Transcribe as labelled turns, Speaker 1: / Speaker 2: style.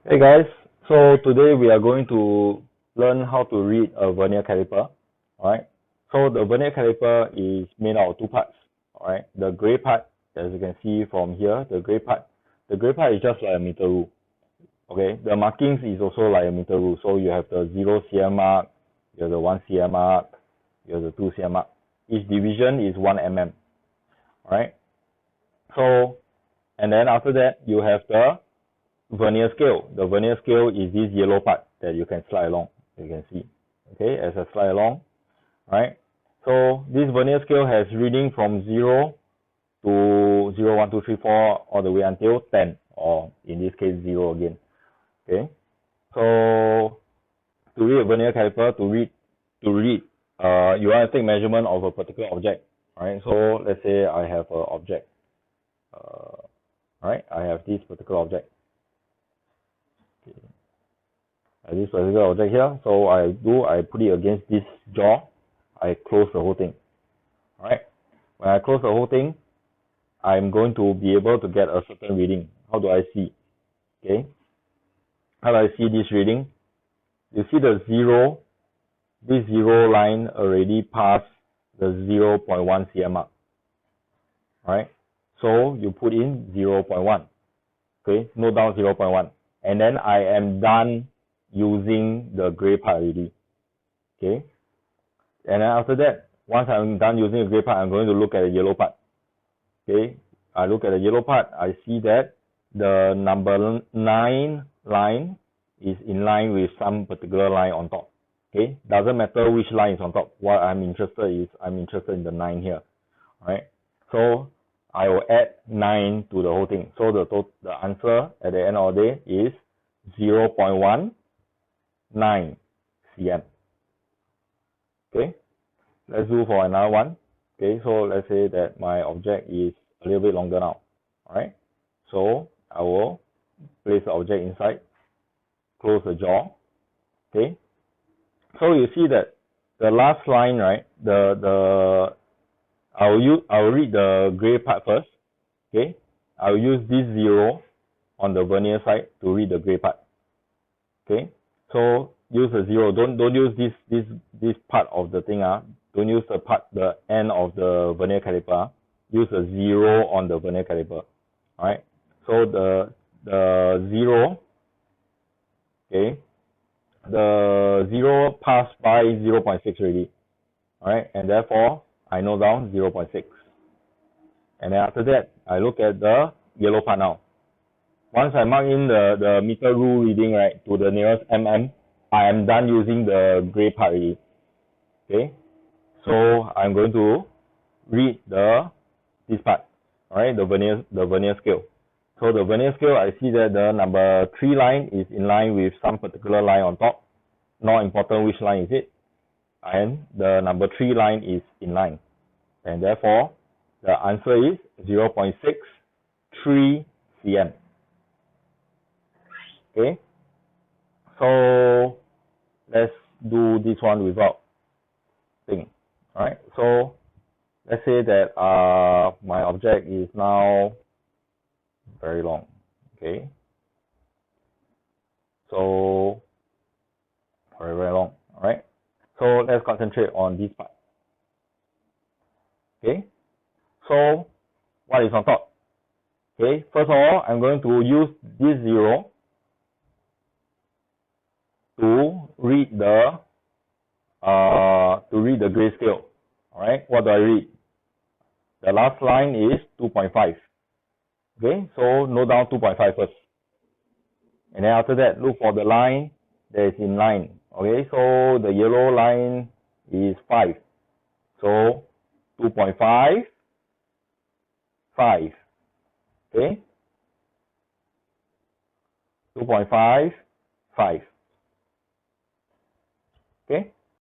Speaker 1: Hey guys, so today we are going to learn how to read a vernier caliper. Alright, so the vernier caliper is made out of two parts. Alright, the gray part, as you can see from here, the gray part is just like a meter rule. Okay, the markings is also like a meter rule. So you have the 0 cm mark, you have the 1 cm mark, you have the 2 cm mark. Each division is 1 mm. Alright, so and then after that you have the vernier scale. The vernier scale is this yellow part that you can slide along. You can see. Okay, as I slide along, right? So this vernier scale has reading from 0 to 0, 1, 2, 3, 4 all the way until 10, or in this case 0 again. Okay, so to read a vernier caliper, you want to take measurement of a particular object. Alright, so let's say I have an object. Alright, I have this particular object. Okay. This particular object here. So I put it against this jaw. I close the whole thing. Alright. When I close the whole thing, I'm going to be able to get a certain reading. How do I see? Okay. How do I see this reading? You see the zero. This zero line already passed the 0.1 cm mark. Alright. So you put in 0.1. Okay. Note down 0.1. And then I am done using the gray part already. Okay. And then after that, once I'm done using the gray part, I'm going to look at the yellow part. Okay. I look at the yellow part, I see that the number 9 line is in line with some particular line on top. Okay. Doesn't matter which line is on top. What I'm interested in the 9 here. Alright. So I will add 9 to the whole thing. So the answer at the end of the day is 0.19 cm. Okay, let's do for another one. Okay, so let's say that my object is a little bit longer now. Alright, so I will place the object inside, close the jaw. Okay, so you see that the last line, right? I will read the gray part first. Okay, I will use this 0 on the vernier side to read the gray part. Okay, so use the 0. Don't use this part of the thing. Don't use the end of the vernier caliper. Use a 0 on the vernier caliper. Alright. So the 0, okay, the 0 passed by 0.6 already. Alright, and therefore I note down 0.6. And then after that, I look at the yellow part now. Once I mark in the meter rule reading, right, to the nearest mm, I am done using the gray part already. Okay, so I'm going to read this part. Alright, the vernier scale. So the vernier scale, I see that the number 3 line is in line with some particular line on top. Not important which line is it. And the number 3 line is in line. And therefore, the answer is 0.63 cm. Okay, so let's do this one without thing. Alright, so let's say that my object is now very long. Okay, so very long. Alright, so let's concentrate on this part. Okay, so what is on top? Okay, first of all, I'm going to use this 0 to read the grayscale. Alright, what do I read? The last line is 2.5. Okay, so note down 2.5 first. And then after that, look for the line that is in line. Okay, so the yellow line is 5. So 2.5, 5. Okay, 2.5, 5. Okay,